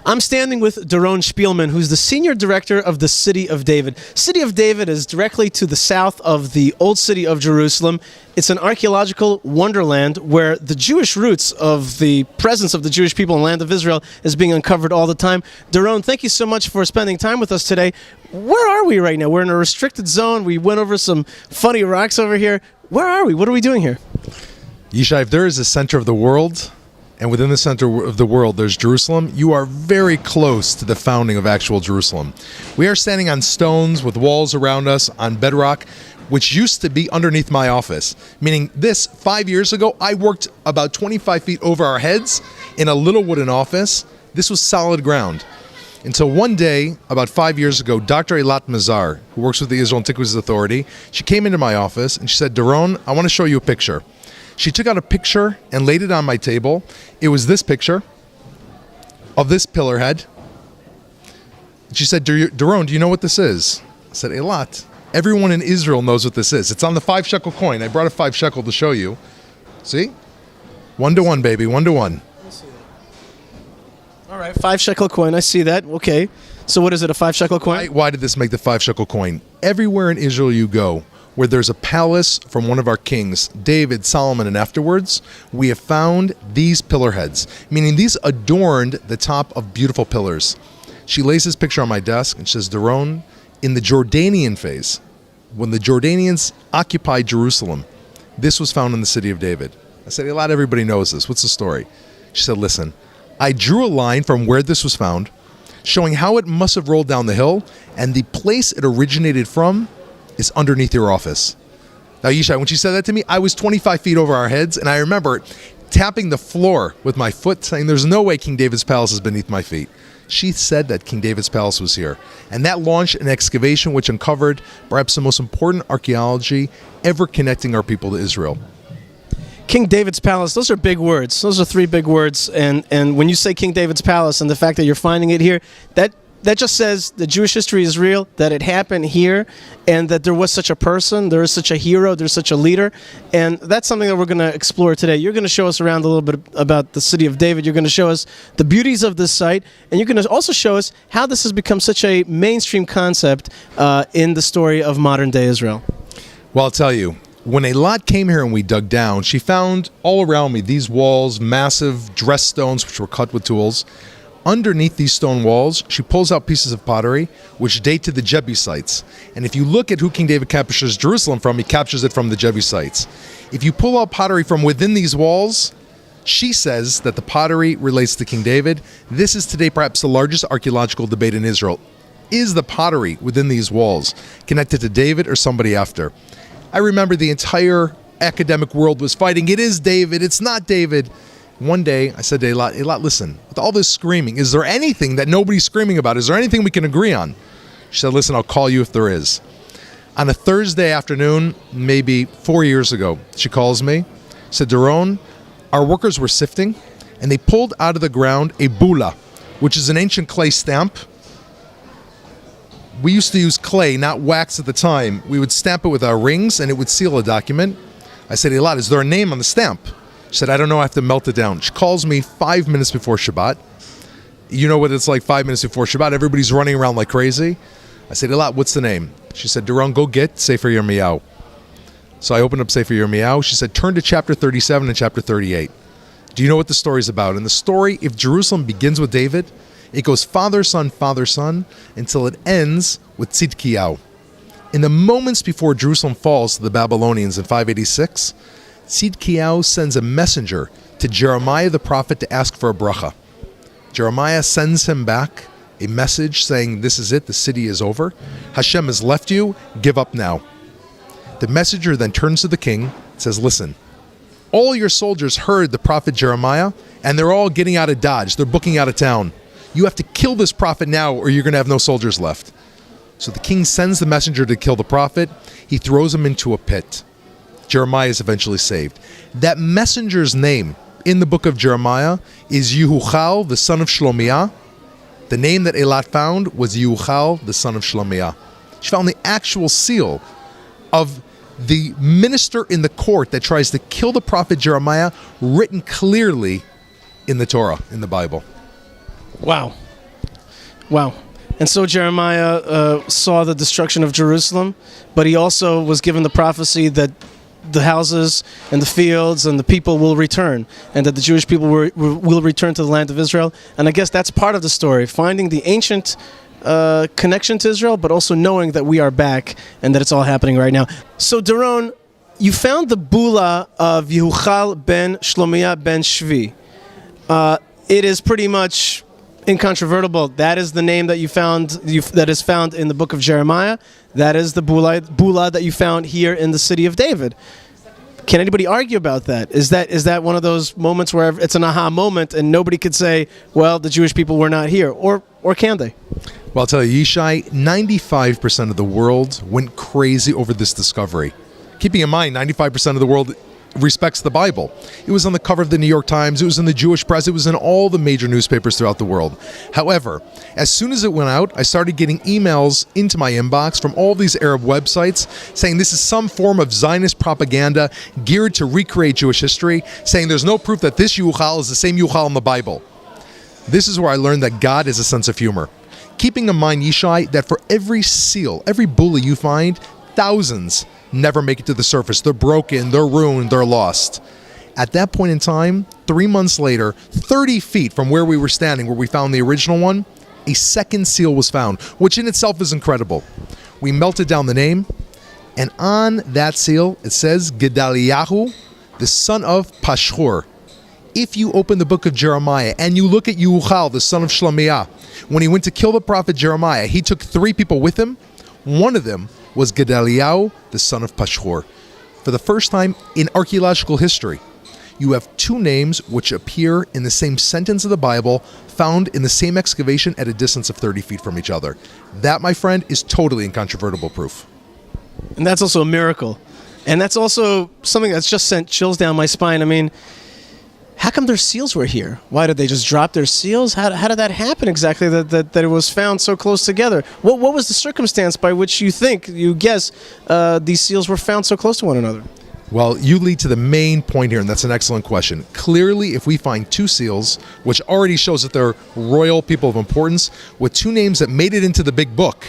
I'm standing with Doron Spielman, who's the Senior Director of the City of David. City of David is directly to the south of the Old City of Jerusalem. It's an archaeological wonderland where the Jewish roots of the presence of the Jewish people in the land of Israel is being uncovered all the time. Doron, thank you so much for spending time with us today. Where are we right now? We're in a restricted zone. We went over some funny rocks over here. Where are we? What are we doing here? Yishai, if there is a center of the world, and within the center of the world there's Jerusalem, you are very close to the founding of actual Jerusalem. We are standing on stones with walls around us on bedrock, which used to be underneath my office. Meaning this, 5 years ago, I worked about 25 feet over our heads in a little wooden office. This was solid ground. Until one day, about 5 years ago, Dr. Eilat Mazar, who works with the Israel Antiquities Authority, she came into my office and she said, Doron, I want to show you a picture. She took out a picture and laid it on my table. It was this picture of this pillar head. She said, Doron, do you know what this is? I said, Eilat, everyone in Israel knows what this is. It's on the 5 shekel coin. I brought a 5 shekel to show you. See? 1 to 1, baby, 1 to 1. All right, 5 shekel coin. I see that. Okay. So what is it, a 5 shekel coin? Why did this make the 5 shekel coin? Everywhere in Israel you go, where there's a palace from one of our kings, David, Solomon, and afterwards, we have found these pillar heads, meaning these adorned the top of beautiful pillars. She lays this picture on my desk and says, Doron, in the Jordanian phase, when the Jordanians occupied Jerusalem, this was found in the city of David. I said, a lot everybody knows this. What's the story? She said, listen, I drew a line from where this was found, showing how it must have rolled down the hill, and the place it originated from is underneath your office. Now, Yishai, when she said that to me, I was 25 feet over our heads, and I remember tapping the floor with my foot, saying, there's no way King David's palace is beneath my feet. She said that King David's palace was here. And that launched an excavation which uncovered perhaps the most important archaeology ever connecting our people to Israel. King David's palace, those are big words. Those are 3 big words. And when you say King David's palace and the fact that you're finding it here, that just says the Jewish history is real, that it happened here, and that there was such a person, there is such a hero, there's such a leader. And that's something that we're going to explore today. You're going to show us around a little bit about the city of David. You're going to show us the beauties of this site, and you're going to also show us how this has become such a mainstream concept in the story of modern-day Israel. Well, I'll tell you, when Eilat came here and we dug down, she found all around me these walls, massive dress stones which were cut with tools. Underneath these stone walls, she pulls out pieces of pottery which date to the Jebusites. And if you look at who King David captures Jerusalem from, he captures it from the Jebusites. If you pull out pottery from within these walls, she says that the pottery relates to King David. This is today perhaps the largest archaeological debate in Israel. Is the pottery within these walls connected to David or somebody after? I remember the entire academic world was fighting, it is David, it's not David. One day, I said to Eilat, listen, with all this screaming, is there anything that nobody's screaming about? Is there anything we can agree on? She said, listen, I'll call you if there is. On a Thursday afternoon, maybe 4 years ago, she calls me, said, Doron, our workers were sifting, and they pulled out of the ground a bula, which is an ancient clay stamp. We used to use clay, not wax at the time. We would stamp it with our rings, and it would seal a document. I said, Eilat, is there a name on the stamp? She said, I don't know, I have to melt it down. She calls me 5 minutes before Shabbat. You know what it's like 5 minutes before Shabbat. Everybody's running around like crazy. I said, Eilat, what's the name? She said, Doron, go get Sefer Yirmiyahu. So I opened up Sefer Yirmiyahu. She said, turn to chapter 37 and chapter 38. Do you know what the story's about? And the story, if Jerusalem begins with David, it goes father, son, until it ends with Tzidkiyahu. In the moments before Jerusalem falls to the Babylonians in 586, Tzidkiyahu sends a messenger to Jeremiah the prophet to ask for a bracha. Jeremiah sends him back a message saying, this is it, the city is over. Hashem has left you, give up now. The messenger then turns to the king and says, listen, all your soldiers heard the prophet Jeremiah, and they're all getting out of Dodge. They're booking out of town. You have to kill this prophet now, or you're going to have no soldiers left. So the king sends the messenger to kill the prophet. He throws him into a pit. Jeremiah is eventually saved. That messenger's name in the book of Jeremiah is Yehuchal, the son of Shlomiah. The name that Eilat found was Yehuchal, the son of Shlomiah. She found the actual seal of the minister in the court that tries to kill the prophet Jeremiah, written clearly in the Torah, in the Bible. Wow. Wow. And so Jeremiah saw the destruction of Jerusalem, but he also was given the prophecy that the houses and the fields and the people will return, and that the Jewish people will return to the land of Israel. And I guess that's part of the story, finding the ancient connection to Israel, but also knowing that we are back and that it's all happening right now. So, Doron, you found the Bula of Yehuchal ben Shlomiah ben Shvi. It is pretty much incontrovertible. That is the name that you found, that is found in the book of Jeremiah. That is the Bula that you found here in the city of David. Can anybody argue about that? Is that one of those moments where it's an aha moment and nobody could say, well, the Jewish people were not here, or can they? Well, I'll tell you, Yishai, 95% of the world went crazy over this discovery. Keeping in mind, 95% of the world respects the Bible. It was on the cover of the New York Times, it was in the Jewish press, it was in all the major newspapers throughout the world. However, as soon as it went out, I started getting emails into my inbox from all these Arab websites saying this is some form of Zionist propaganda geared to recreate Jewish history, saying there's no proof that this Yuchal is the same Yuchal in the Bible. This is where I learned that God has a sense of humor. Keeping in mind, Yishai, that for every seal, every bula you find, thousands never make it to the surface. They're broken, they're ruined, they're lost. At that point in time, 3 months later, 30 feet from where we were standing, where we found the original one, a second seal was found, which in itself is incredible. We melted down the name, and on that seal, it says Gedaliyahu, the son of Pashhur. If you open the book of Jeremiah and you look at Yehuchal, the son of Shlomiah, when he went to kill the prophet Jeremiah, he took 3 people with him. One of them was Gedaliyahu, the son of Pashhur. For the first time in archaeological history, you have 2 names which appear in the same sentence of the Bible, found in the same excavation at a distance of 30 feet from each other. That, my friend, is totally incontrovertible proof. And that's also a miracle. And that's also something that's just sent chills down my spine. I mean, how come their seals were here? Why did they just drop their seals? How did that happen exactly, that it was found so close together? What was the circumstance by which you guess, these seals were found so close to one another? Well, you lead to the main point here, and that's an excellent question. Clearly, if we find 2 seals, which already shows that they're royal people of importance, with 2 names that made it into the big book,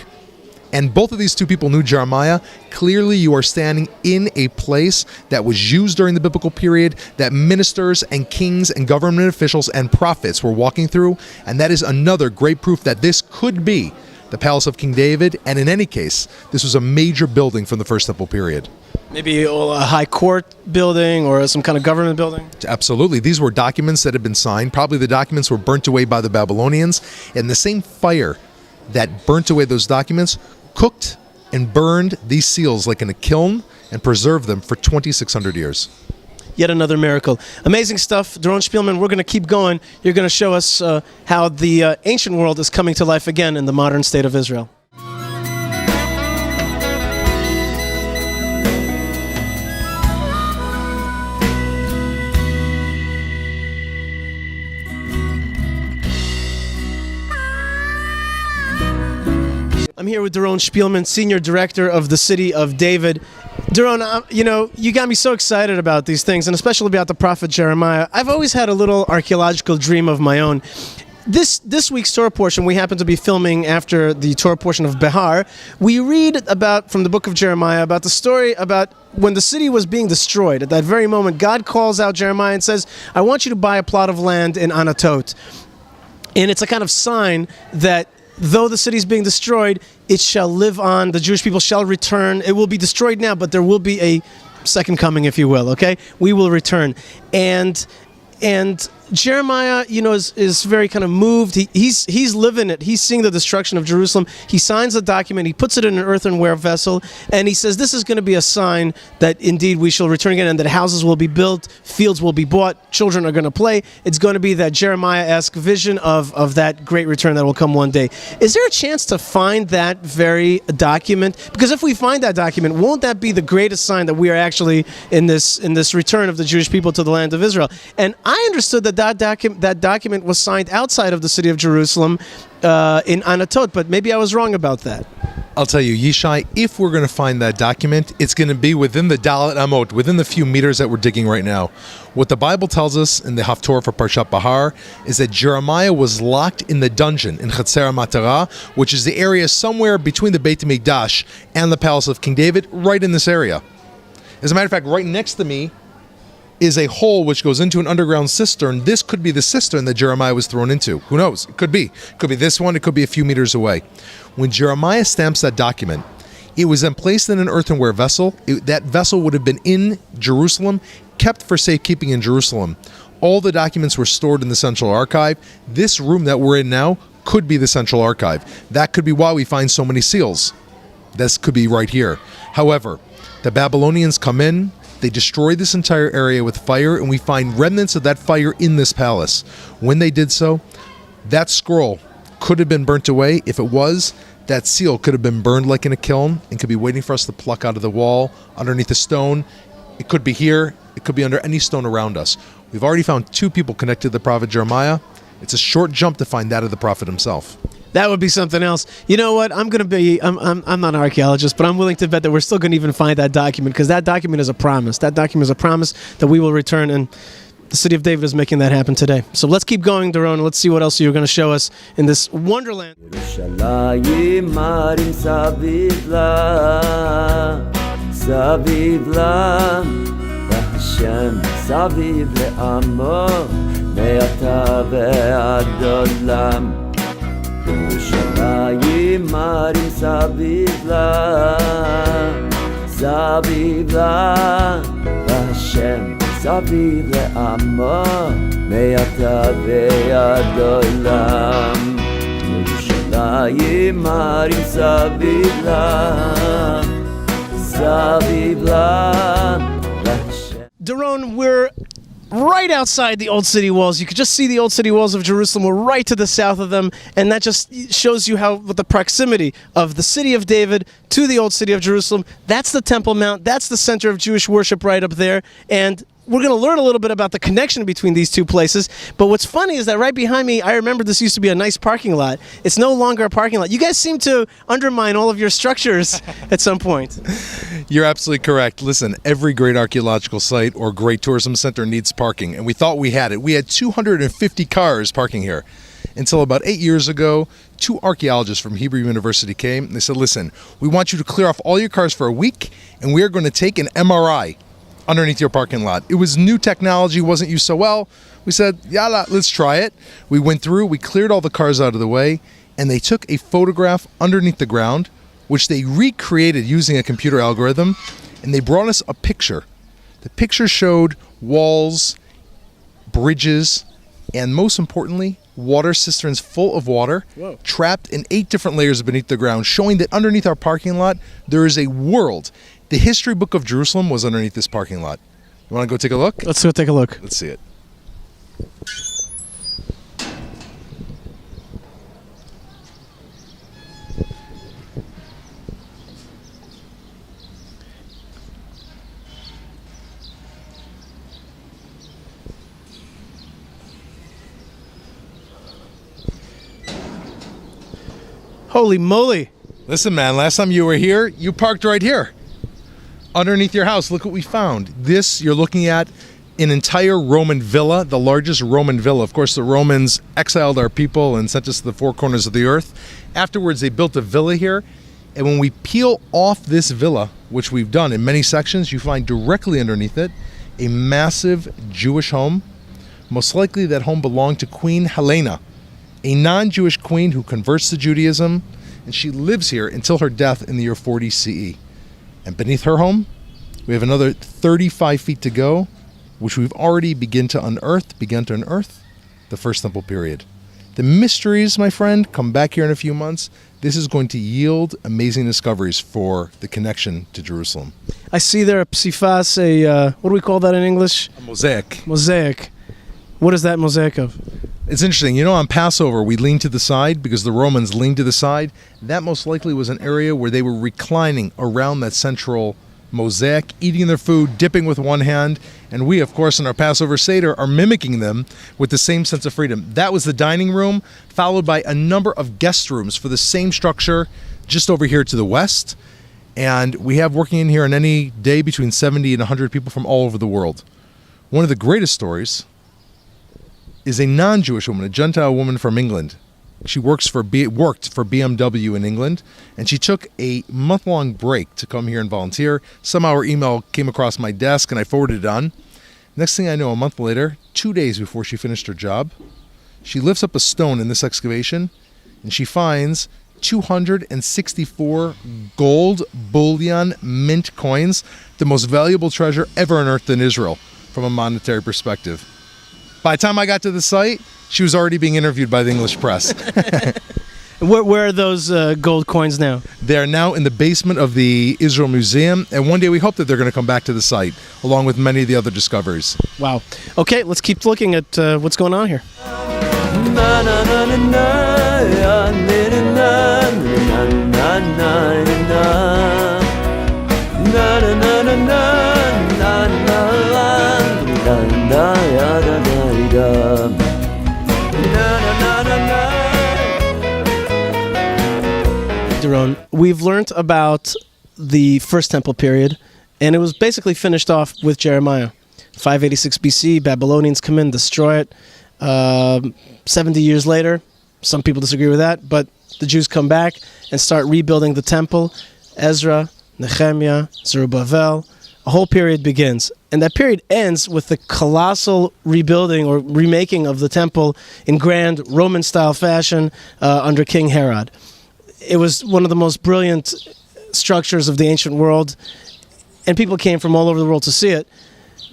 and both of these 2 people knew Jeremiah, clearly you are standing in a place that was used during the biblical period, that ministers and kings and government officials and prophets were walking through, and that is another great proof that this could be the palace of King David, and in any case, this was a major building from the First Temple period. Maybe a high court building or some kind of government building? Absolutely. These were documents that had been signed. Probably the documents were burnt away by the Babylonians, and the same fire that burnt away those documents cooked and burned these seals like in a kiln and preserved them for 2,600 years. Yet another miracle. Amazing stuff. Doron Spielman, we're going to keep going. You're going to show us how the ancient world is coming to life again in the modern state of Israel. I'm here with Doron Spielman, Senior Director of the City of David. Doron, you got me so excited about these things, and especially about the prophet Jeremiah. I've always had a little archaeological dream of my own. This week's Torah portion, we happen to be filming after the Torah portion of Behar. We read about, from the book of Jeremiah, about the story about when the city was being destroyed. At that very moment, God calls out Jeremiah and says, I want you to buy a plot of land in Anatot. And it's a kind of sign that though the city is being destroyed, it shall live on. The Jewish people shall return. It will be destroyed now, but there will be a second coming, if you will, okay? We will return. And Jeremiah, is very kind of moved. He's living it. He's seeing the destruction of Jerusalem. He signs a document. He puts it in an earthenware vessel, and he says, this is going to be a sign that indeed we shall return again, and that houses will be built, fields will be bought, children are going to play. It's going to be that Jeremiah-esque vision of that great return that will come one day. Is there a chance to find that very document? Because if we find that document, won't that be the greatest sign that we are actually in this return of the Jewish people to the land of Israel? And I understood that document was signed outside of the city of Jerusalem in Anatot, but maybe I was wrong about that. I'll tell you, Yishai, if we're going to find that document, it's going to be within the Dalet Amot, within the few meters that we're digging right now. What the Bible tells us in the Haftorah for Parshat Bahar is that Jeremiah was locked in the dungeon in Chetzer HaMatara, which is the area somewhere between the Beit HaMikdash and the Palace of King David, right in this area. As a matter of fact, right next to me is a hole which goes into an underground cistern. This could be the cistern that Jeremiah was thrown into. Who knows? It could be. It could be this one. It could be a few meters away. When Jeremiah stamps that document, it was then placed in an earthenware vessel. That vessel would have been in Jerusalem, kept for safekeeping in Jerusalem. All the documents were stored in the Central Archive. This room that we're in now could be the Central Archive. That could be why we find so many seals. This could be right here. However, the Babylonians come in, they destroy this entire area with fire, and we find remnants of that fire in this palace. When they did so, that scroll could have been burnt away. If it was, that seal could have been burned like in a kiln and could be waiting for us to pluck out of the wall, underneath a stone. It could be here. It could be under any stone around us. We've already found 2 people connected to the prophet Jeremiah. It's a short jump to find that of the prophet himself. That would be something else. You know what? I'm not an archaeologist, but I'm willing to bet that we're still going to even find that document, because that document is a promise. That document is a promise that we will return, and the city of David is making that happen today. So let's keep going, Doron. Let's see what else you're going to show us in this wonderland. ירושלים הרים סביב לה, סביב לה, והשם סביב לעמו, מעתה ועד עולם. ירושלים הרים סביב לה, סביב לה, והשם. Doron, we're right outside the old city walls. You could just see the old city walls of Jerusalem. We're right to the south of them, and that just shows you how the proximity of the city of David to the old city of Jerusalem. That's the Temple Mount. That's the center of Jewish worship right up there, and we're going to learn a little bit about the connection between these two places. But what's funny is that right behind me, I remember this used to be a nice parking lot. It's no longer a parking lot. You guys seem to undermine all of your structures at some point. You're absolutely correct. Listen, every great archaeological site or great tourism center needs parking, and we thought we had it. We had 250 cars parking here. Until about 8 years ago, 2 archaeologists from Hebrew University came, and they said, listen, we want you to clear off all your cars for a week, and we are going to take an MRI underneath your parking lot. It was new technology, wasn't used so well. We said, yalla, let's try it. We went through, we cleared all the cars out of the way, and they took a photograph underneath the ground, which they recreated using a computer algorithm, and they brought us a picture. The picture showed walls, bridges, and most importantly, water cisterns full of water, trapped in 8 different layers beneath the ground, showing that underneath our parking lot, there is a world. The history book of Jerusalem was underneath this parking lot. You want to go take a look? Let's go take a look. Let's see it. Holy moly. Listen, man, last time you were here, you parked right here. Underneath your house, look what we found. This, you're looking at an entire Roman villa, the largest Roman villa. Of course, the Romans exiled our people and sent us to the 4 corners of the earth. Afterwards, they built a villa here. And when we peel off this villa, which we've done in many sections, you find directly underneath it a massive Jewish home. Most likely that home belonged to Queen Helena, a non-Jewish queen who converts to Judaism, and she lives here until her death in the year 40 CE. And beneath her home, we have another 35 feet to go, which we've already begun to unearth the First Temple period. The mysteries, my friend, come back here in a few months. This is going to yield amazing discoveries for the connection to Jerusalem. I see there a psifas, what do we call that in English? A mosaic. Mosaic. What is that mosaic of? It's interesting. You know, on Passover, we lean to the side because the Romans leaned to the side. That most likely was an area where they were reclining around that central mosaic, eating their food, dipping with one hand. And we, of course, in our Passover Seder, are mimicking them with the same sense of freedom. That was the dining room, followed by a number of guest rooms for the same structure. just over here to the west. And we have working in here on any day between 70 and 100 people from all over the world. One of the greatest stories is a non-Jewish woman, a Gentile woman from England. She worked for BMW in England, and she took a month-long break to come here and volunteer. Somehow her email came across my desk, and I forwarded it on. Next thing I know, a month later, 2 days before she finished her job, she lifts up a stone in this excavation, and she finds 264 gold bullion mint coins, the most valuable treasure ever unearthed in Israel from a monetary perspective. By the time I got to the site, she was already being interviewed by the English press. Where are those gold coins now? They're now in the basement of the Israel Museum, and one day we hope that they're going to come back to the site, along with many of the other discoveries. Wow. Okay, let's keep looking at what's going on here. Na na na na na ya na na na na na na na na na na ya da da Doron, we've learned about the First Temple period, and it was basically finished off with Jeremiah. 586 BC, Babylonians come in, destroy it. 70 years later, some people disagree with that, but the Jews come back and start rebuilding the temple. Ezra, Nehemiah, Zerubbabel, a whole period begins. And that period ends with the colossal rebuilding or remaking of the temple in grand Roman-style fashion under King Herod. It was one of the most brilliant structures of the ancient world, and people came from all over the world to see it.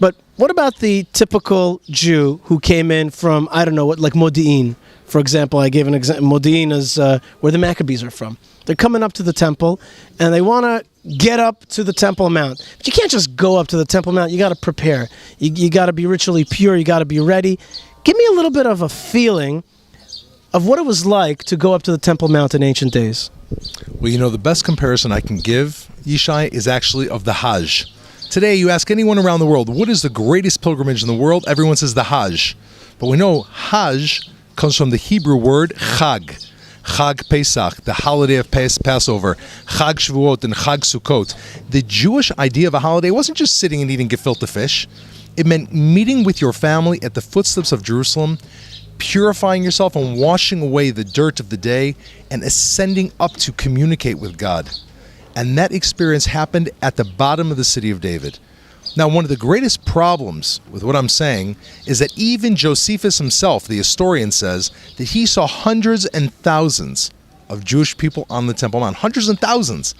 But what about the typical Jew who came in from, I don't know, like Modi'in, for example? I gave an example. Modi'in is where the Maccabees are from. They're coming up to the temple, and they want to get up to the Temple Mount. But you can't just go up to the Temple Mount. You got to prepare. You got to be ritually pure. You got to be ready. Give me a little bit of a feeling of what it was like to go up to the Temple Mount in ancient days. Well, you know, the best comparison I can give, Yishai, is actually of the Hajj. Today, you ask anyone around the world, what is the greatest pilgrimage in the world? Everyone says the Hajj. But we know Hajj comes from the Hebrew word Chag. Chag Pesach, the holiday of Passover. Chag Shavuot and Chag Sukkot. The Jewish idea of a holiday wasn't just sitting and eating gefilte fish. It meant meeting with your family at the footsteps of Jerusalem, purifying yourself and washing away the dirt of the day, and ascending up to communicate with God. And that experience happened at the bottom of the city of David. Now, one of the greatest problems with what I'm saying is that even Josephus himself, the historian, says that he saw hundreds and thousands of Jewish people on the Temple Mount. Hundreds and thousands.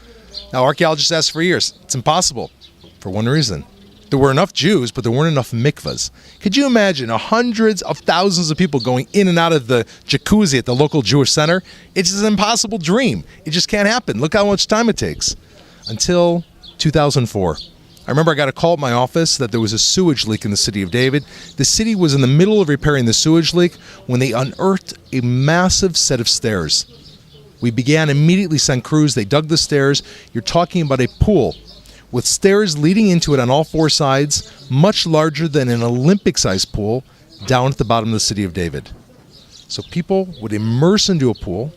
Now, archaeologists asked for years. It's impossible for one reason. There were enough Jews, but there weren't enough mikvahs. Could you imagine hundreds of thousands of people going in and out of the jacuzzi at the local Jewish center? It's just an impossible dream. It just can't happen. Look how much time it takes. Until 2004. I remember I got a call at my office that there was a sewage leak in the city of David. The city was in the middle of repairing the sewage leak when they unearthed a massive set of stairs. We began immediately sent crews. They dug the stairs. You're talking about a pool with stairs leading into it on all four sides, much larger than an Olympic-sized pool, down at the bottom of the city of David. So people would immerse into a pool,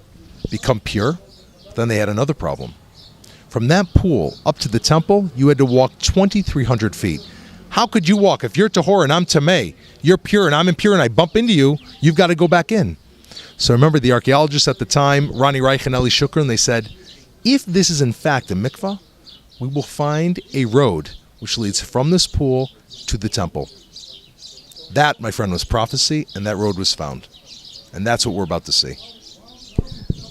become pure, then they had another problem. From that pool up to the temple, you had to walk 2,300 feet. How could you walk? If you're Tahor and I'm Tameh, you're pure and I'm impure and I bump into you, you've got to go back in. So remember the archaeologists at the time, Ronnie Reich and Eli Shukran, they said, if this is in fact a mikvah, we will find a road which leads from this pool to the temple. That, my friend, was prophecy, and that road was found. And that's what we're about to see.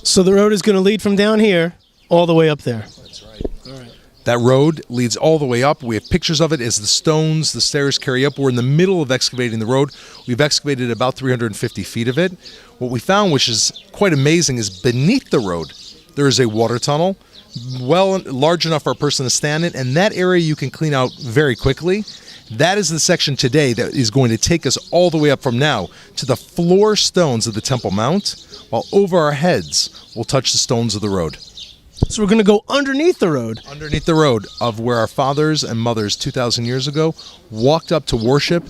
So the road is going to lead from down here all the way up there. That's right. All right. That road leads all the way up. We have pictures of it as the stones, the stairs carry up. We're in the middle of excavating the road. We've excavated about 350 feet of it. What we found, which is quite amazing, is beneath the road, there is a water tunnel, large enough for a person to stand in, and that area you can clean out very quickly. That is the section today that is going to take us all the way up from now to the floor stones of the Temple Mount, while over our heads we'll touch the stones of the road. So we're going to go underneath the road. Underneath the road of where our fathers and mothers 2,000 years ago walked up to worship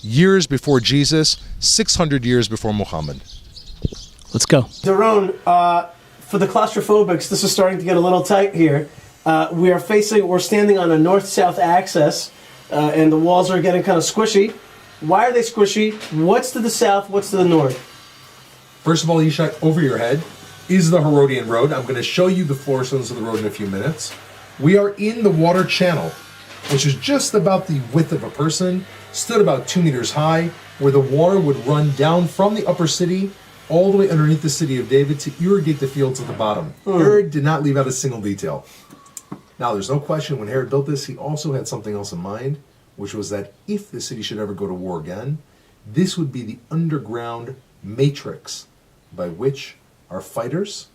years before Jesus, 600 years before Muhammad. Let's go. Doron, for the claustrophobics, this is starting to get a little tight here. We're standing on a north-south axis, and the walls are getting kind of squishy. Why are they squishy? What's to the south? What's to the north? First of all, Yishai, over your head is the Herodian Road. I'm going to show you the floor stones of the road in a few minutes. We are in the water channel, which is just about the width of a person, stood about 2 meters high, where the water would run down from the upper city all the way underneath the city of David to irrigate the fields at the bottom. Herod did not leave out a single detail. Now, there's no question when Herod built this, he also had something else in mind, which was that if the city should ever go to war again, this would be the underground matrix by which our fighters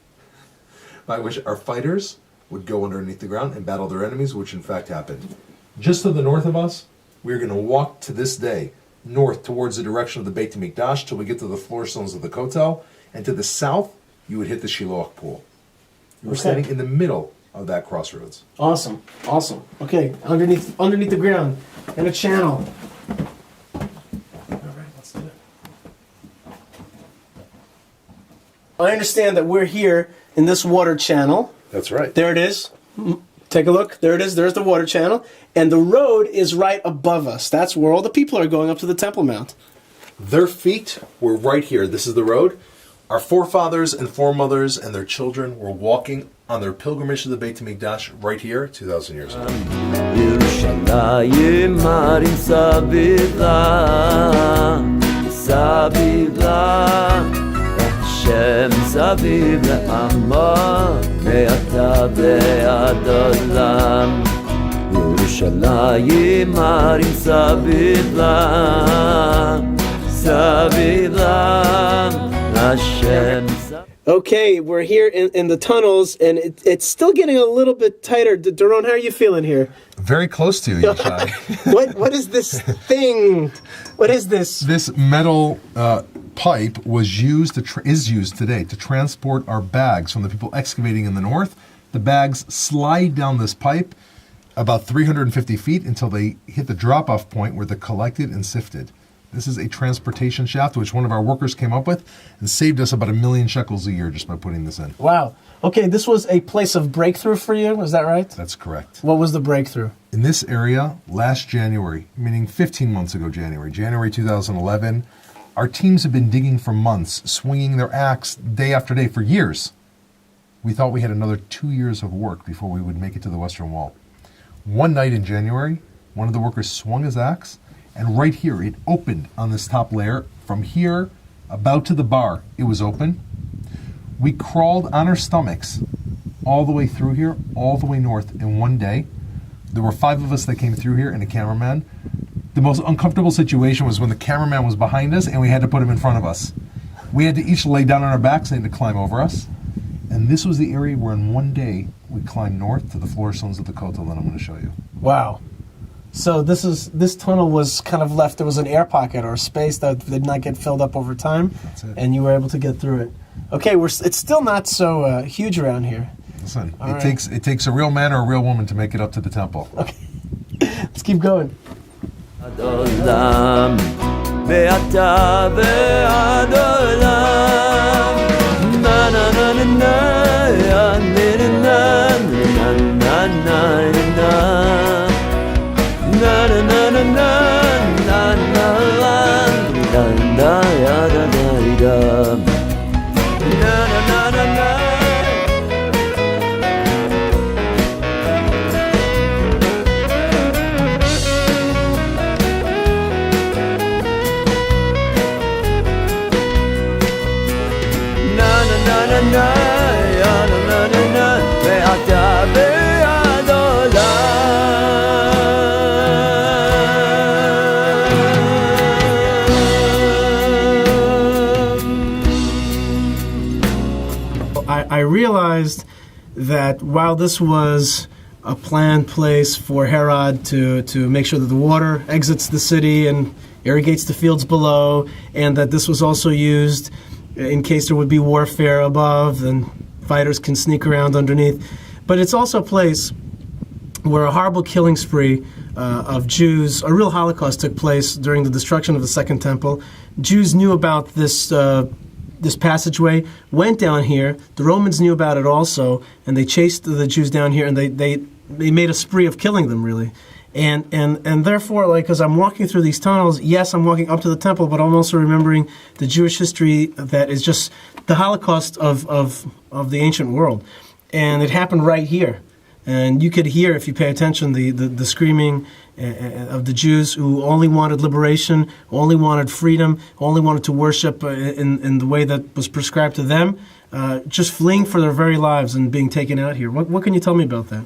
would go underneath the ground and battle their enemies, which in fact happened. Just to the north of us, we're going to walk to this day north towards the direction of the Beit HaMikdash till we get to the floor stones of the Kotel, and to the south, you would hit the Shiloach pool. We're standing in the middle of that crossroads. Awesome. Okay, underneath the ground, in a channel. All right, let's do it. I understand that we're here in this water channel. That's right. There it is. Take a look. There it is. There's the water channel. And the road is right above us. That's where all the people are going up to the Temple Mount. Their feet were right here. This is the road. Our forefathers and foremothers and their children were walking on their pilgrimage to the Beit HaMikdash right here 2,000 years ago. ירושלים הרים סביב לה, סביב לה, השם סביב לעמו, מעתה ועד עולם. ירושלים הרים סביב לה, סביב לה, השם סביב. Okay, we're here in the tunnels, and it's still getting a little bit tighter. Doron, how are you feeling here? Very close to you, Yishai. What is this thing? What is this? This metal pipe is used today to transport our bags from the people excavating in the north. The bags slide down this pipe about 350 feet until they hit the drop-off point where they're collected and sifted. This is a transportation shaft which one of our workers came up with and saved us about 1 million shekels a year just by putting this in. Wow. Okay, this was a place of breakthrough for you, is that right? That's correct. What was the breakthrough? In this area, last January, meaning 15 months ago January 2011, our teams have been digging for months, swinging their axe day after day for years. We thought we had another 2 years of work before we would make it to the Western Wall. One night in January, one of the workers swung his axe, and right here, it opened on this top layer. From here, about to the bar, it was open. We crawled on our stomachs all the way through here, all the way north in one day. There were 5 of us that came through here and a cameraman. The most uncomfortable situation was when the cameraman was behind us and we had to put him in front of us. We had to each lay down on our backs and to climb over us. And this was the area where in one day we climbed north to the floor stones of the Kotel that I'm going to show you. Wow. So this tunnel was kind of left, there was an air pocket or a space that did not get filled up over time. That's it. And you were able to get through it. Okay, it's still not so huge around here. Listen, All right. takes a real man or a real woman to make it up to the temple. Okay, let's keep going. עד עולם, ועתה ועד עולם. נה נה נה נה נה, נה נה נה נה נה נה נה. Na na na na na na na na na ya da da da na na na na. Na na na na na ya na na na na ve'ata ve'ad olam. I realized that while this was a planned place for Herod to make sure that the water exits the city and irrigates the fields below, and that this was also used in case there would be warfare above and fighters can sneak around underneath, but it's also a place where a horrible killing spree of Jews, a real Holocaust took place during the destruction of the Second Temple. Jews knew about this this passageway, went down here. The Romans knew about it also, and they chased the Jews down here, and they made a spree of killing them, really. And therefore, like, as I'm walking through these tunnels, yes, I'm walking up to the temple, but I'm also remembering the Jewish history that is just the Holocaust of the ancient world. And it happened right here. And you could hear, if you pay attention, the screaming of the Jews who only wanted liberation, only wanted freedom, only wanted to worship in the way that was prescribed to them, just fleeing for their very lives and being taken out here. What can you tell me about that?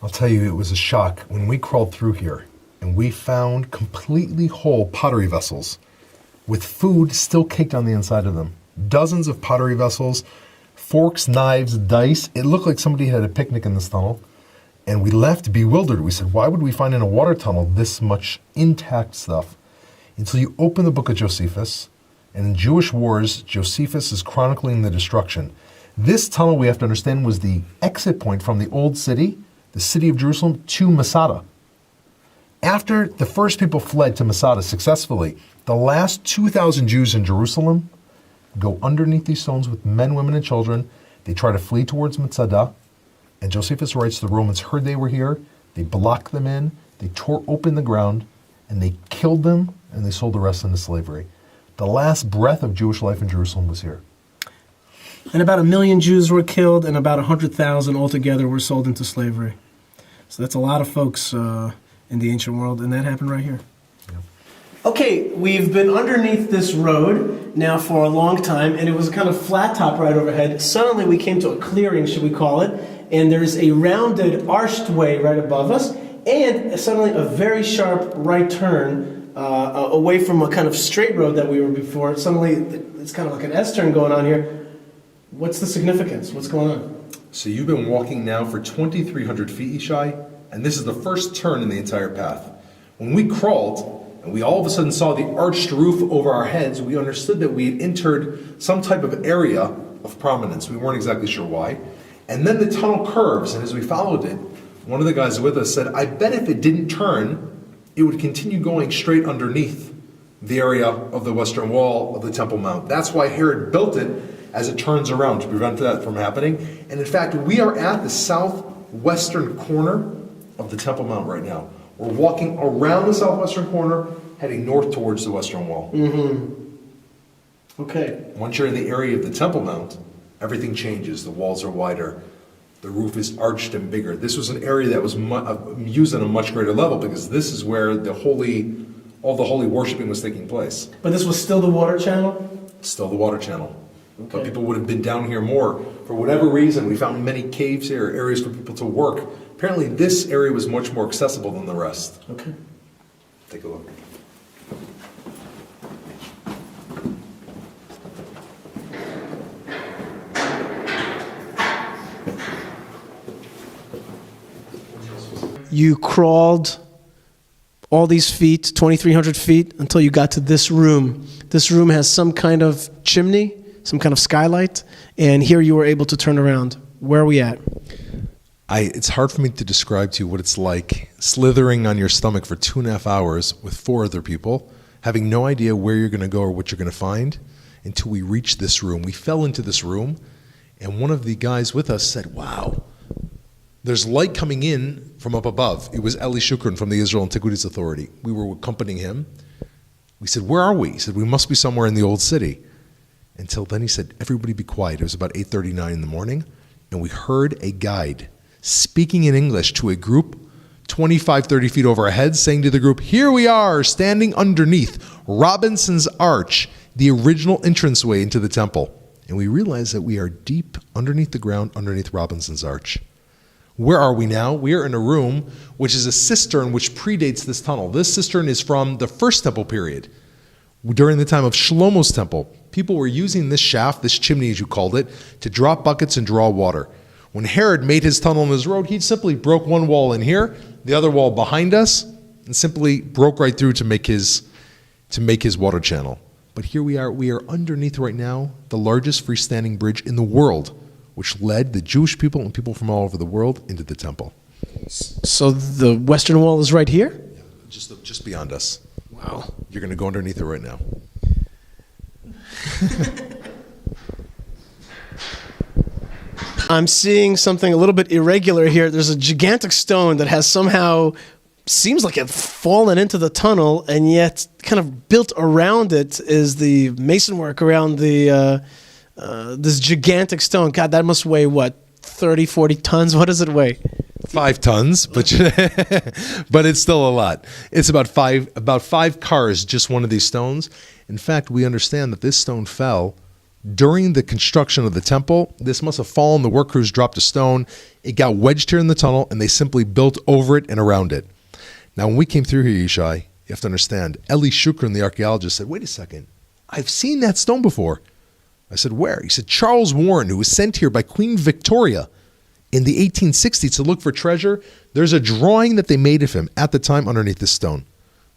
I'll tell you, it was a shock when we crawled through here and we found completely whole pottery vessels with food still caked on the inside of them. Dozens of pottery vessels, forks, knives, dice. It looked like somebody had a picnic in this tunnel. And we left bewildered. We said, why would we find in a water tunnel this much intact stuff? Until you open the book of Josephus, and in Jewish wars, Josephus is chronicling the destruction. This tunnel, we have to understand, was the exit point from the old city, the city of Jerusalem, to Masada. After the first people fled to Masada successfully, the last 2,000 Jews in Jerusalem go underneath these stones with men, women, and children. They try to flee towards Masada. And Josephus writes the Romans heard they were here, they blocked them in, they tore open the ground, and they killed them, and they sold the rest into slavery. The last breath of Jewish life in Jerusalem was here. And about 1 million Jews were killed, and about 100,000 altogether were sold into slavery. So that's a lot of folks in the ancient world, and that happened right here. Okay, we've been underneath this road now for a long time, and it was kind of flat top right overhead. Suddenly we came to a clearing, should we call it, and there's a rounded, arched way right above us, and suddenly a very sharp right turn away from a kind of straight road that we were before. Suddenly it's kind of like an S-turn going on here. What's the significance? What's going on? So you've been walking now for 2,300 feet, Ishai, and this is the first turn in the entire path. When we crawled, and we all of a sudden saw the arched roof over our heads, we understood that we had entered some type of area of prominence. We weren't exactly sure why. And then the tunnel curves, and as we followed it, one of the guys with us said, I bet if it didn't turn, it would continue going straight underneath the area of the western wall of the Temple Mount. That's why Herod built it as it turns around to prevent that from happening. And in fact, we are at the southwestern corner of the Temple Mount right now. We're walking around the southwestern corner, heading north towards the western wall. Mm-hmm. Okay. Once you're in the area of the Temple Mount, everything changes. The walls are wider. The roof is arched and bigger. This was an area that was used on a much greater level because this is where all the holy worshiping was taking place. But this was still the water channel? Still the water channel. Okay. But people would have been down here more. For whatever reason, we found many caves here, areas for people to work. Apparently, this area was much more accessible than the rest. Okay. Take a look. You crawled all these feet, 2,300 feet, until you got to this room. This room has some kind of chimney, some kind of skylight, and here you were able to turn around. Where are we at? It's hard for me to describe to you what it's like slithering on your stomach for 2.5 hours with 4 other people, having no idea where you're going to go or what you're going to find until we reached this room. We fell into this room, and one of the guys with us said, wow, there's light coming in from up above. It was Eli Shukran from the Israel Antiquities Authority. We were accompanying him. We said, where are we? He said, we must be somewhere in the old city. Until then he said, everybody be quiet. It was about 8:39 in the morning, and we heard a guide speaking in English to a group 25, 30 feet over our heads, saying to the group, here we are, standing underneath Robinson's Arch, the original entranceway into the temple. And we realized that we are deep underneath the ground, underneath Robinson's Arch. Where are we now? We are in a room which is a cistern which predates this tunnel. This cistern is from the first temple period. During the time of Shlomo's temple, people were using this shaft, this chimney as you called it, to drop buckets and draw water. When Herod made his tunnel in his road, he simply broke one wall in here, the other wall behind us, and simply broke right through to make his water channel. But here we are underneath right now the largest freestanding bridge in the world, which led the Jewish people and people from all over the world into the temple. So the western wall is right here? Yeah, just beyond us. Wow. You're going to go underneath it right now. I'm seeing something a little bit irregular here. There's a gigantic stone that has somehow seems like it's fallen into the tunnel, and yet kind of built around it is the mason work around the this gigantic stone. God, that must weigh what, 30, 40 tons? What does it weigh? 5 tons, but but it's still a lot. It's about five cars, just one of these stones. In fact, we understand that this stone fell during the construction of the temple. This must have fallen. The work crews dropped a stone. It got wedged here in the tunnel, and they simply built over it and around it. Now, when we came through here, Yishai, you have to understand, Eli Shukran, the archaeologist, said, wait a second, I've seen that stone before. I said, where? He said, Charles Warren, who was sent here by Queen Victoria in the 1860s to look for treasure. There's a drawing that they made of him at the time underneath this stone.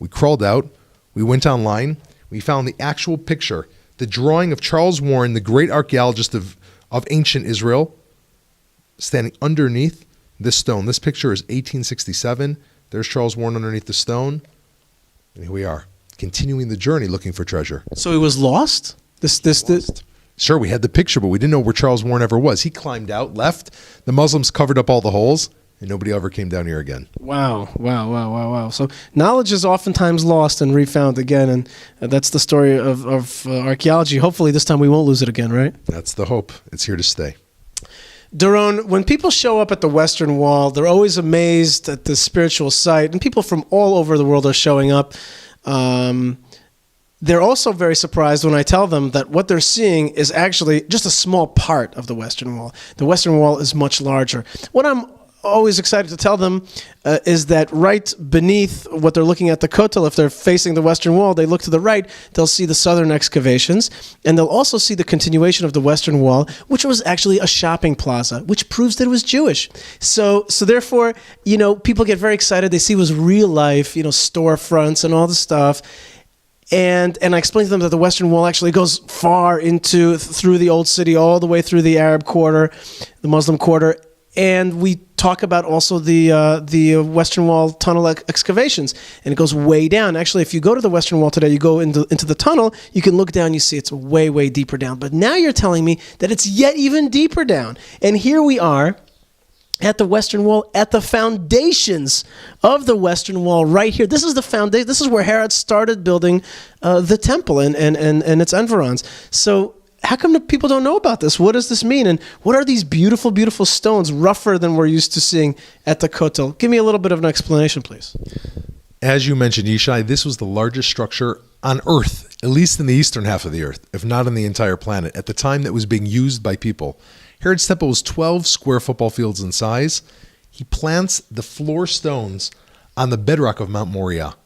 We crawled out. We went online. We found the actual picture, the drawing of Charles Warren, the great archaeologist of ancient Israel, standing underneath this stone. This picture is 1867. There's Charles Warren underneath the stone. And here we are, continuing the journey looking for treasure. So he was lost? This. Sure, we had the picture, but we didn't know where Charles Warren ever was. He climbed out, left. The Muslims covered up all the holes, and nobody ever came down here again. Wow. So knowledge is oftentimes lost and refound again, and that's the story of archaeology. Hopefully this time we won't lose it again, right? That's the hope. It's here to stay. Doron, when people show up at the Western Wall, they're always amazed at the spiritual site, and people from all over the world are showing up. They're also very surprised when I tell them that what they're seeing is actually just a small part of the Western Wall. The Western Wall is much larger. What I'm always excited to tell them is that right beneath what they're looking at, the Kotel, if they're facing the Western Wall, they look to the right, they'll see the southern excavations, and they'll also see the continuation of the Western Wall, which was actually a shopping plaza, which proves that it was Jewish. So therefore, people get very excited. They see it was real life, storefronts and all the stuff. And I explained to them that the Western Wall actually goes far through the Old City, all the way through the Arab quarter, the Muslim quarter. And we talk about also the Western Wall tunnel excavations, and it goes way down. Actually, if you go to the Western Wall today, you go into the tunnel, you can look down, you see it's way, way deeper down. But now you're telling me that it's yet even deeper down. And here we are at the Western Wall, at the foundations of the Western Wall right here. This is the foundation. This is where Herod started building the temple and its environs. So how come people don't know about this? What does this mean? And what are these beautiful, beautiful stones, rougher than we're used to seeing at the Kotel? Give me a little bit of an explanation, please. As you mentioned, Yishai, this was the largest structure on Earth, at least in the eastern half of the Earth, if not in the entire planet, at the time that was being used by people. Herod's temple was 12 square football fields in size. He plants the floor stones on the bedrock of Mount Moriah.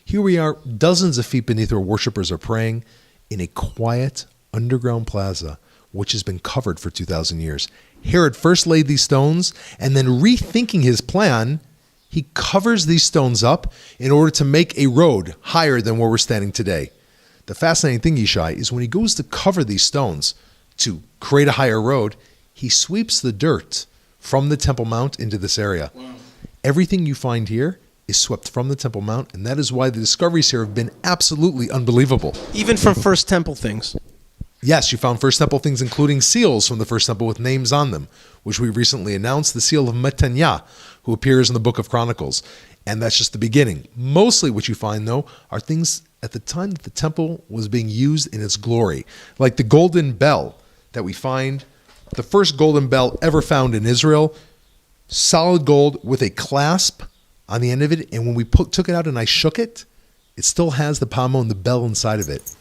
Here we are, dozens of feet beneath where worshipers are praying, in a quiet underground plaza, which has been covered for 2,000 years. Herod first laid these stones, and then rethinking his plan, he covers these stones up in order to make a road higher than where we're standing today. The fascinating thing, Yishai, is when he goes to cover these stones to create a higher road, he sweeps the dirt from the Temple Mount into this area. Wow. Everything you find here is swept from the Temple Mount, and that is why the discoveries here have been absolutely unbelievable. Even from First Temple things. Yes, you found First Temple things, including seals from the First Temple with names on them, which we recently announced, the seal of Matanya, who appears in the Book of Chronicles. And that's just the beginning. Mostly what you find, though, are things at the time that the temple was being used in its glory, like the golden bell that we find, the first golden bell ever found in Israel, solid gold with a clasp on the end of it. And when we took it out and I shook it, it still has the pommel and the bell inside of it.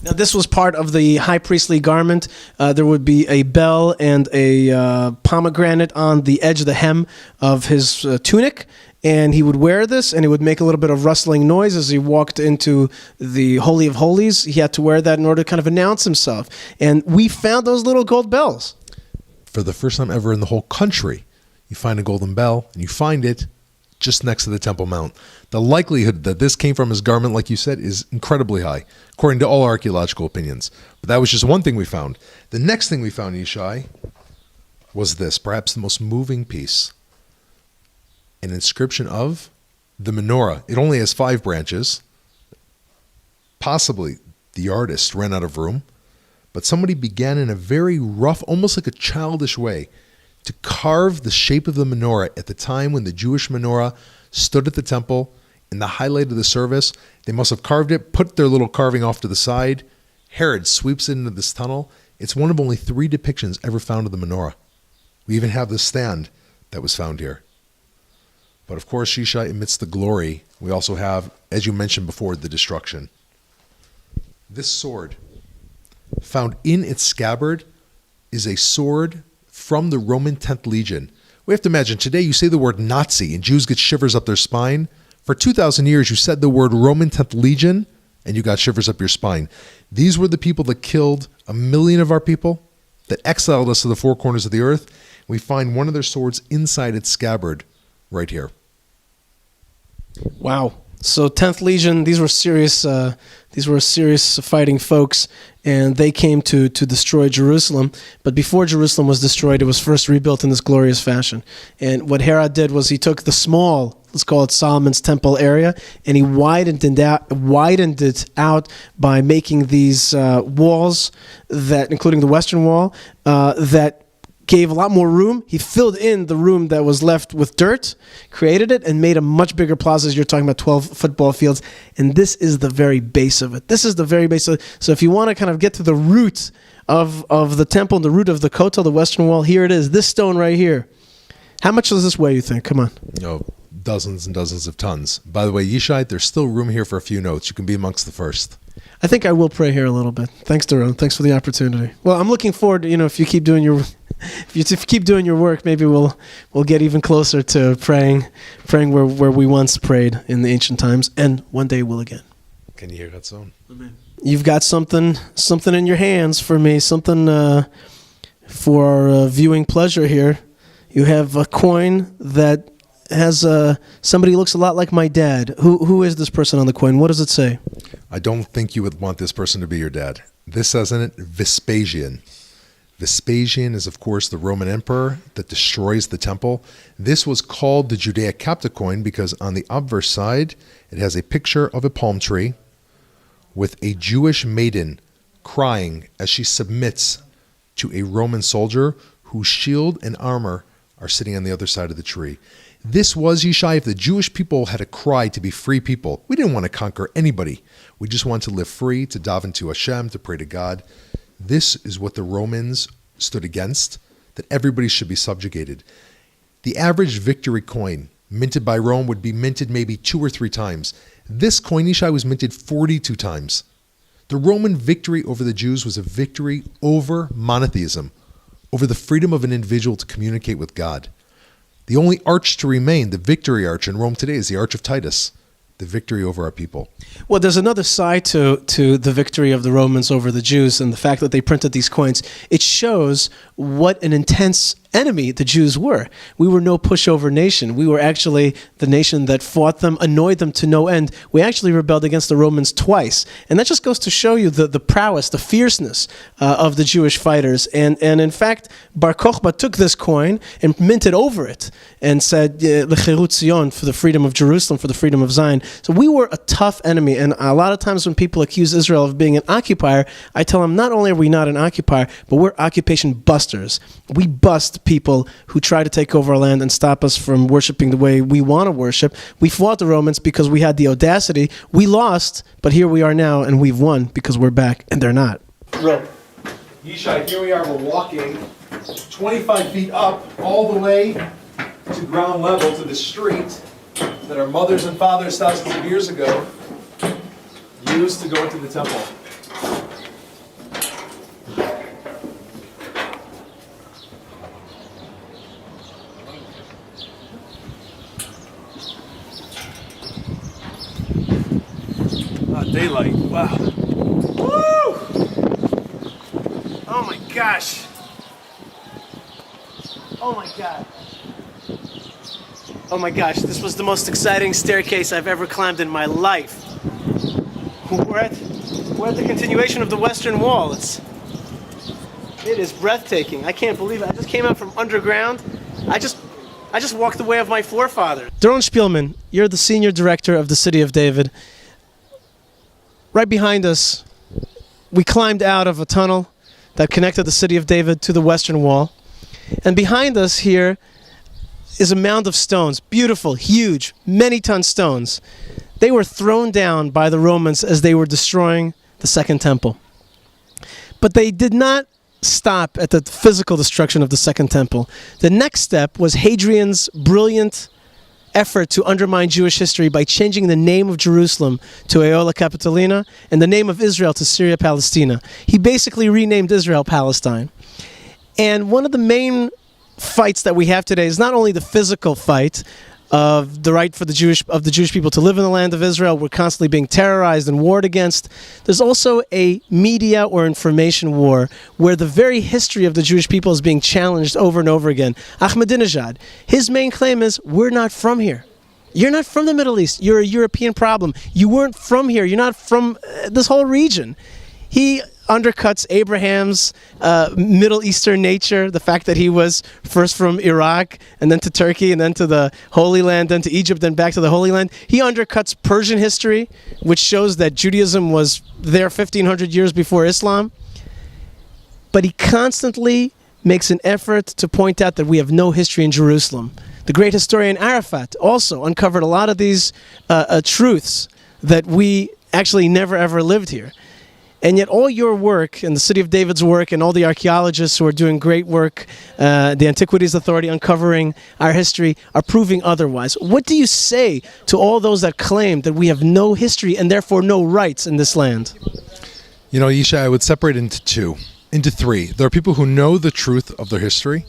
Now, this was part of the high priestly garment. There would be a bell and a pomegranate on the edge of the hem of his tunic, and he would wear this, and it would make a little bit of rustling noise as he walked into the Holy of Holies. He had to wear that in order to kind of announce himself. And we found those little gold bells. For the first time ever in the whole country, you find a golden bell, and you find it just next to the Temple Mount. The likelihood that this came from his garment, like you said, is incredibly high, according to all archaeological opinions. But that was just one thing we found. The next thing we found, Yishai, was this, perhaps the most moving piece. An inscription of the menorah. It only has 5 branches. Possibly the artist ran out of room, but somebody began in a very rough, almost like a childish way, to carve the shape of the menorah at the time when the Jewish menorah stood at the temple in the highlight of the service. They must have carved it, put their little carving off to the side. Herod sweeps it into this tunnel. It's one of only 3 depictions ever found of the menorah. We even have the stand that was found here. But of course, Shishai, amidst the glory, we also have, as you mentioned before, the destruction. This sword, found in its scabbard, is a sword from the Roman 10th Legion. We have to imagine, today you say the word Nazi and Jews get shivers up their spine. For 2,000 years, you said the word Roman 10th Legion and you got shivers up your spine. These were the people that killed 1 million of our people, that exiled us to the 4 corners of the earth. We find one of their swords inside its scabbard right here. Wow. So 10th Legion, these were serious fighting folks, and they came to destroy Jerusalem. But before Jerusalem was destroyed, it was first rebuilt in this glorious fashion. And what Herod did was he took the small, let's call it Solomon's temple area, and he widened it out by making these walls, that, including the Western Wall, that gave a lot more room. He filled in the room that was left with dirt, created it, and made a much bigger plaza. As you're talking about 12 football fields. And this is the very base of it. This is the very base of it. So if you want to kind of get to the root of the temple and the root of the Kotel, the Western Wall, here it is. This stone right here. How much does this weigh, you think? Come on. Dozens and dozens of tons. By the way, Yishai, there's still room here for a few notes. You can be amongst the first. I think I will pray here a little bit. Thanks, Doron. Thanks for the opportunity. Well, I'm looking forward to, if you keep doing your work, maybe we'll get even closer to praying where we once prayed in the ancient times, and one day we'll again. Can you hear that song? Amen. You've got something in your hands for me, something for our viewing pleasure here. You have a coin that has somebody who looks a lot like my dad. Who is this person on the coin? What does it say? I don't think you would want this person to be your dad. This says in it, Vespasian. Vespasian is, of course, the Roman emperor that destroys the temple. This was called the Judaic Capta coin because on the obverse side, it has a picture of a palm tree with a Jewish maiden crying as she submits to a Roman soldier whose shield and armor are sitting on the other side of the tree. This was, Yishai, if the Jewish people had a cry to be free people. We didn't want to conquer anybody. We just wanted to live free, to daven to Hashem, to pray to God. This is what the Romans stood against, that everybody should be subjugated. The average victory coin minted by Rome would be minted maybe 2 or 3 times. This coin, Yishai, was minted 42 times. The Roman victory over the Jews was a victory over monotheism, over the freedom of an individual to communicate with God. The only arch to remain, the victory arch in Rome today, is the Arch of Titus, the victory over our people. Well, there's another side to the victory of the Romans over the Jews, and the fact that they printed these coins. It shows what an intense enemy the Jews were. We were no pushover nation. We were actually the nation that fought them, annoyed them to no end. We actually rebelled against the Romans twice. And that just goes to show you the prowess, the fierceness of the Jewish fighters. And in fact, Bar Kokhba took this coin and minted over it and said, L'cherut Zion, for the freedom of Jerusalem, for the freedom of Zion. So we were a tough enemy. And a lot of times when people accuse Israel of being an occupier, I tell them not only are we not an occupier, but we're occupation busters. We bust people who try to take over our land and stop us from worshiping the way we want to worship. We fought the Romans because we had the audacity. We lost, but here we are now, and we've won because we're back, and they're not. Yishai, here we are. We're walking 25 feet up all the way to ground level to the street that our mothers and fathers thousands of years ago used to go into the temple. Daylight. Wow. Woo! Oh my gosh. Oh my God. Oh my gosh, this was the most exciting staircase I've ever climbed in my life. We're at the continuation of the Western Wall. It is breathtaking. I can't believe it. I just came out from underground. I just walked the way of my forefathers. Doron Spielman, you're the senior director of the City of David. Right behind us, we climbed out of a tunnel that connected the City of David to the Western Wall. And behind us here is a mound of stones, beautiful, huge, many-ton stones. They were thrown down by the Romans as they were destroying the Second Temple. But they did not stop at the physical destruction of the Second Temple. The next step was Hadrian's brilliant effort to undermine Jewish history by changing the name of Jerusalem to Aeola Capitolina and the name of Israel to Syria Palestina. He basically renamed Israel Palestine. And one of the main fights that we have today is not only the physical fight of the right for the Jewish people to live in the land of Israel. We're constantly being terrorized and warred against. There's also a media or information war where the very history of the Jewish people is being challenged over and over again. Ahmadinejad, his main claim is, we're not from here. You're not from the Middle East. You're a European problem. You weren't from here. You're not from this whole region. He undercuts Abraham's Middle Eastern nature, the fact that he was first from Iraq and then to Turkey and then to the Holy Land, then to Egypt, then back to the Holy Land. He undercuts Persian history, which shows that Judaism was there 1,500 years before Islam. But he constantly makes an effort to point out that we have no history in Jerusalem. The great historian Arafat also uncovered a lot of these truths that we actually never ever lived here. And yet all your work, and the City of David's work, and all the archaeologists who are doing great work, the Antiquities Authority uncovering our history, are proving otherwise. What do you say to all those that claim that we have no history and therefore no rights in this land? You know, Yishai, I would separate into three. There are people who know the truth of their history.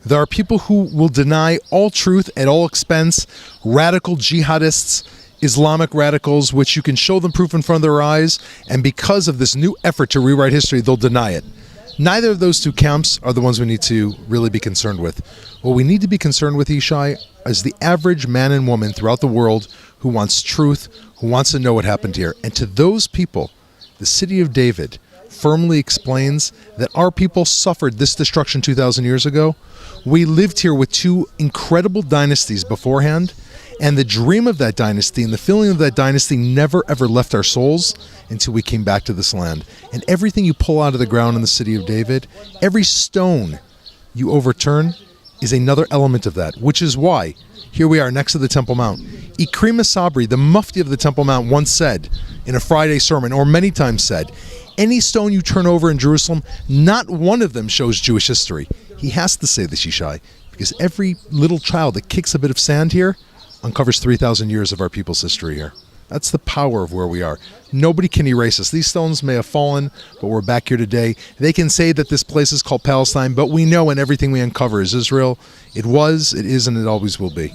There are people who will deny all truth at all expense, radical jihadists, Islamic radicals, which you can show them proof in front of their eyes, and because of this new effort to rewrite history, they'll deny it. Neither of those two camps are the ones we need to really be concerned with. What we need to be concerned with, Yishai, is the average man and woman throughout the world who wants truth, who wants to know what happened here. And to those people, the City of David firmly explains that our people suffered this destruction 2,000 years ago. We lived here with two incredible dynasties beforehand, and the dream of that dynasty and the feeling of that dynasty never ever left our souls until we came back to this land. And everything you pull out of the ground in the City of David, every stone you overturn is another element of that, which is why here we are next to the Temple Mount. Ikrim Sabri, the Mufti of the Temple Mount, once said in a Friday sermon, or many times said, any stone you turn over in Jerusalem, not one of them shows Jewish history. He has to say this, Yishai, because every little child that kicks a bit of sand here uncovers 3,000 years of our people's history here. That's the power of where we are. Nobody can erase us. These stones may have fallen, but we're back here today. They can say that this place is called Palestine, but we know and everything we uncover is Israel. It was, it is, and it always will be.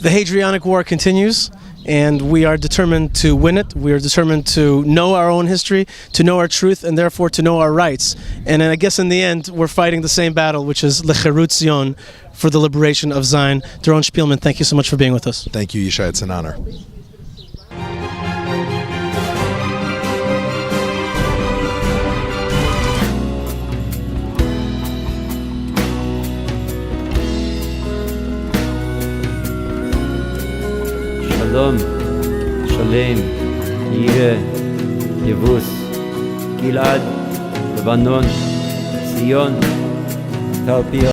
The Hadrianic War continues, and we are determined to win it. We are determined to know our own history, to know our truth, and therefore to know our rights. And I guess in the end, we're fighting the same battle, which is Lecherut Zion, for the liberation of Zion. Doron Spielman, thank you so much for being with us. Thank you, Yishai. It's an honor. Shalom, Shalem, Yire, Yevus, Gilad, Lebanon, Zion, Talpiot.